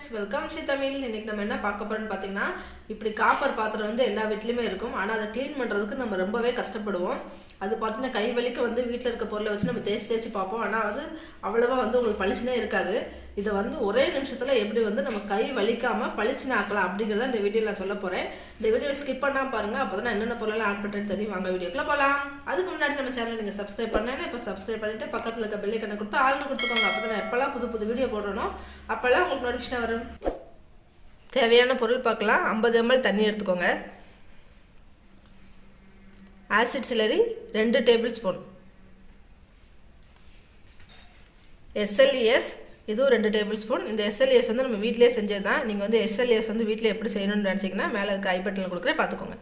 friends, welcome to Tamil. இன்னைக்கு நம்ம என்ன பார்க்க போறோம்னு பாத்தீங்கன்னா, இப்படி காப்பர் பாத்திரம் வந்து எல்லா வீட்லயுமே இருக்கும். ஆனா அதை க்ளீன் பண்றதுக்கு நம்ம ரொம்பவே கஷ்டப்படுவோம். அது பாத்தீங்கன்னா கை வலிக்க வந்து வீட்ல இருக்க பொருளை வச்சு நம்ம தேய்ச்சி பார்ப்போம். ஆனா அது அவ்வளவா வந்து உங்களுக்கு பளிச்சுனே இருக்காது. இதை வந்து ஒரே நிமிஷத்துல எப்படி வந்து நம்ம கை வலிக்காம பளிச்சுன்னு ஆக்கலாம் அப்படிங்கறத இந்த வீடியோல நான் சொல்ல போறேன். இந்த வீடியோவை ஸ்கிப் பண்ணாம பாருங்க. அப்பதான் என்னென்ன பொருளெல்லாம் ஆட் பண்றேன்னு தெரியும். வாங்க வீடியோக்குள்ள போலாம். அதுக்கு முன்னாடி நம்ம சேனலை நீங்க சப்ஸ்கிரைப் பண்ணேன்னா இப்ப சப்ஸ்கிரைப் பண்ணிட்டு பக்கத்துல இருக்க பெல் ஐகானை கொடுத்து ஆல்னு கொடுத்துக்கோங்க. அப்பதான் நான் எப்பெல்லாம் புது வீடியோ போடுறனோ அப்பெல்லாம் உங்களுக்கு நோட்டிஃபிகேஷன் வரும். தேவையான பொருள் பார்க்கலாம். 50 ml தண்ணி எடுத்துக்கோங்க. Acid சிலரி 2 table spoon. SLES இதுவும் 2 டேபிள் ஸ்பூன். இந்த SLES வந்து நம்ம வீட்டிலேயே செஞ்சது தான். நீங்கள் வந்து SLES வந்து வீட்டில் எப்படி செய்யணும்னு நினச்சிங்கன்னா மேலே இருக்க ஐ பட்டனில் கொடுக்குறேன், பார்த்துக்கோங்க.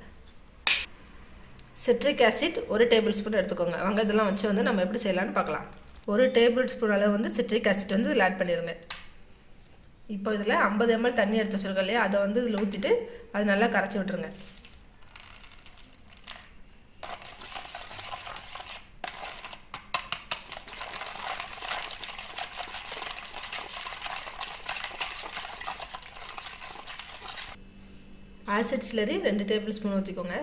சிட்ரிக் ஆசிட் 1 டேபிள் ஸ்பூன் எடுத்துக்கோங்க. வாங்க இதெல்லாம் வச்சு வந்து நம்ம எப்படி செய்யலான்னு பார்க்கலாம். 1 டேபிள் ஸ்பூன் அளவு வந்து சிட்ரிக் ஆசிட் வந்து இதில் ஆட் பண்ணிடுங்க. இப்போ இதில் 50 ml தண்ணி எடுத்து வச்சுருக்கோம் இல்லையா, அதை வந்து இதில் ஊற்றிட்டு அது நல்லா கரைச்சி விட்டுருங்க. ஆசிட் சிலரி 2 டேபிள் ஸ்பூன் ஊற்றிக்கோங்க.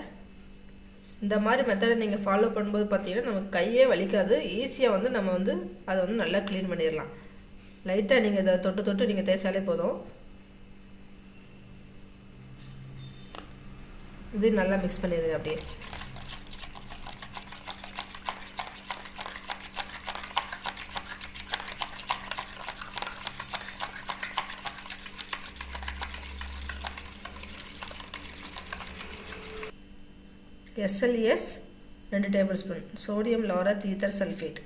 இந்த மாதிரி மெத்தடை நீங்கள் ஃபாலோ பண்ணும்போது பார்த்தீங்கன்னா நமக்கு கையே வலிக்காது. ஈஸியாக வந்து நம்ம வந்து அதை வந்து நல்லா க்ளீன் பண்ணிடலாம். லைட்டாக நீங்கள் இதை தொட்டு நீங்கள் தேய்ச்சாலே போதும். இது நல்லா மிக்ஸ் பண்ணிடுங்க. அப்படியே SLES 2 tablespoon, sodium laureth ether sulphate.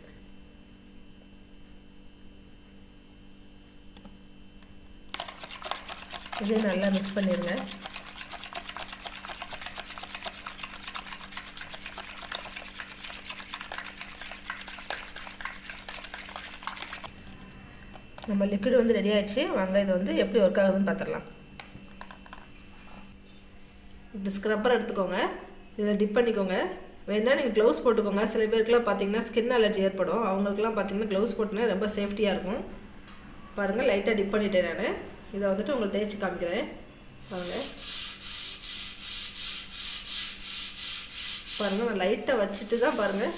இது நல்லா மிக்ஸ் பண்ணிடுங்க. நம்ம லிக்விட் வந்து ரெடி ஆயிடுச்சு. வாங்க இது வந்து எப்படி ஒர்க் ஆகுதுன்னு பார்த்துடலாம். இப்படி ஸ்க்ரப்பர் எடுத்துக்கோங்க. இதில் டிப் பண்ணிக்கோங்க. வேணால் நீங்கள் க்ளவுஸ் போட்டுக்கோங்க. சில பேருக்குலாம் பார்த்தீங்கன்னா ஸ்கின் அலர்ஜி ஏற்படும். அவங்களுக்குலாம் பார்த்தீங்கன்னா க்ளவுஸ் போட்டுனா ரொம்ப சேஃப்டியாக இருக்கும். பாருங்கள், லைட்டாக டிப் பண்ணிட்டேன் நான். இதை வந்துட்டு உங்களுக்கு தேய்ச்சி காமிக்கிறேன். பாருங்கள் நான் லைட்டாக வச்சுட்டு தான் பாருங்கள்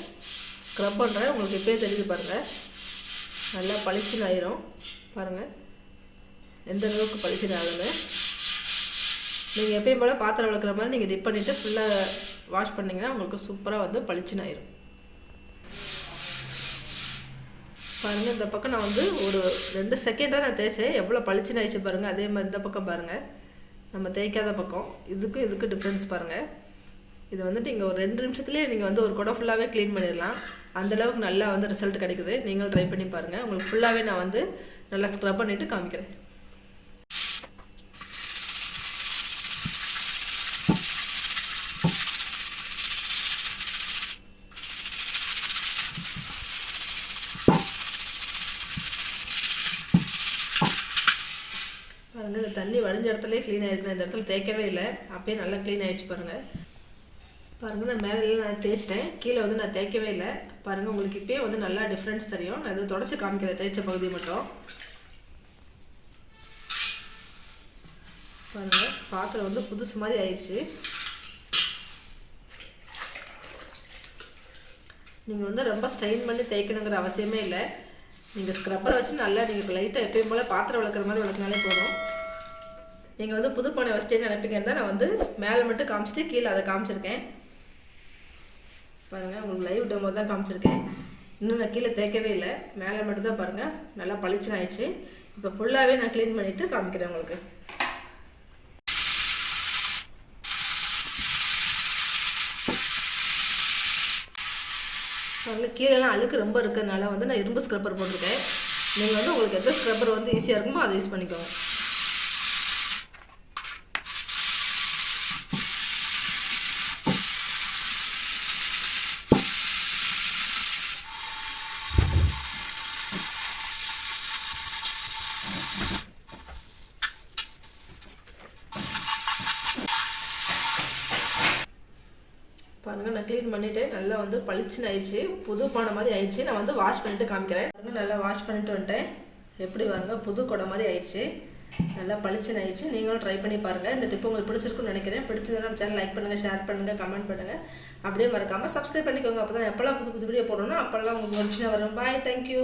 ஸ்க்ரப் பண்ணுறேன். உங்களுக்கு இப்போயே தெரியுது பாருங்கள், நல்லா பளிச்சுன்னு ஆயிரும். பாருங்கள் எந்த அளவுக்கு பளிச்சுன்னு ஆகுதுன்னு. நீங்கள் எப்பயும் போல் பாத்திரம் விளக்குற மாதிரி நீங்கள் டிப் பண்ணிவிட்டு ஃபுல்லாக வாஷ் பண்ணிங்கன்னா உங்களுக்கு சூப்பராக வந்து பளிச்சுன்னு ஆயிரும். பாருங்கள் இந்த பக்கம் நான் வந்து ஒரு 2 செகண்டாக நான் தேய்ச்சேன். எவ்வளோ பளிச்சுன்னு ஆயிடுச்சு பாருங்கள். அதே மாதிரி இந்த பக்கம் பாருங்கள், நம்ம தேய்க்காத பக்கம். இதுக்கு டிஃப்ரென்ஸ் பாருங்கள். இது வந்துட்டு இங்கே ஒரு 2 நிமிஷத்துலேயே நீங்கள் வந்து ஒரு குடம் ஃபுல்லாகவே க்ளீன் பண்ணிடலாம். அந்தளவுக்கு நல்லா வந்து ரிசல்ட் கிடைக்குது. நீங்களும் ட்ரை பண்ணி பாருங்கள். உங்களுக்கு ஃபுல்லாகவே நான் வந்து நல்லா ஸ்க்ரப் பண்ணிவிட்டு காமிக்கிறேன். பாருங்கள் இந்த தண்ணி வடிஞ்ச இடத்துலேயே க்ளீன் ஆகிருக்குன்னு. இந்த இடத்துல தேய்க்கவே இல்லை, அப்பயே நல்லா க்ளீன் ஆகிடுச்சு பாருங்கள். பாருங்கள் நான் மேலெல்லாம் நான் தேய்ச்சிட்டேன், கீழே வந்து நான் தேய்க்கவே இல்லை. பாருங்கள் உங்களுக்கு இப்போயே வந்து நல்லா டிஃப்ரென்ஸ் தெரியும். நான் இதை தொடச்சி காமிக்கிறேன் தேய்ச்ச பகுதி மட்டும். பாருங்கள் பாத்திரம் வந்து புதுசு மாதிரி ஆயிடுச்சு. நீங்கள் வந்து ரொம்ப ஸ்ட்ரெயின் பண்ணி தேய்க்கணுங்கிற அவசியமே இல்லை. நீங்கள் ஸ்க்ரப்பரை வச்சு நல்லா நீங்கள் லைட்டாக எப்பயும் போல் பாத்திரம் விளக்குற மாதிரி விளக்குனாலே போதும். நீங்கள் வந்து புது பானை வச்சிட்டேன்னு நினைப்பீங்கன்னு தான் நான் வந்து மேலே மட்டும் காமிச்சிட்டு கீழே அதை காமிச்சிருக்கேன். பாருங்கள் உங்களுக்கு லைவ் டெமோ தான் காமிச்சிருக்கேன். இன்னும் நான் கீழே தேய்க்கவே இல்லை, மேலே மட்டும் தான் பாருங்கள் நல்லா பளிச்சுன்னு ஆயிடுச்சு. இப்போ ஃபுல்லாகவே நான் க்ளீன் பண்ணிவிட்டு காமிக்கிறேன் உங்களுக்கு. பாருங்கள் கீழெல்லாம் அழுக்கு ரொம்ப இருக்கிறதுனால வந்து நான் இரும்பு ஸ்க்ரப்பர் போட்டிருக்கேன். நீங்கள் வந்து உங்களுக்கு எந்த ஸ்க்ரப்பர் வந்து ஈஸியாக இருக்குமோ அதை யூஸ் பண்ணிக்கோங்க. பாருங்கள் நான் க்ளீன் பண்ணிவிட்டு நல்லா வந்து பளிச்சுன்னு ஆயிடுச்சு. புது பானை மாதிரி ஆயிடுச்சு. நான் வந்து வாஷ் பண்ணிவிட்டு காமிக்கிறேன். நல்லா வாஷ் பண்ணிட்டு வந்துட்டேன். எப்படி பாருங்கள் புது குடம் மாதிரி ஆயிடுச்சு. நல்லா பளிச்சுன்னு ஆயிடுச்சு. நீங்களும் ட்ரை பண்ணி பாருங்கள். இந்த டிப் உங்களுக்கு பிடிச்சிருக்குன்னு நினைக்கிறேன். பிடிச்சதுன்னா நம்ம சேனல் லைக் பண்ணுங்கள், ஷேர் பண்ணுங்கள், கமெண்ட் பண்ணுங்கள். அப்படியே மறக்காமல் சப்ஸ்கிரைப் பண்ணிக்கோங்க. அப்போ தான் எப்போல்லாம் புது புது வீடியோ போடணும் அப்போல்லாம் உங்களுக்கு நோட்டிஃபிகேஷன் வரும். பாய், தேங்க்யூ.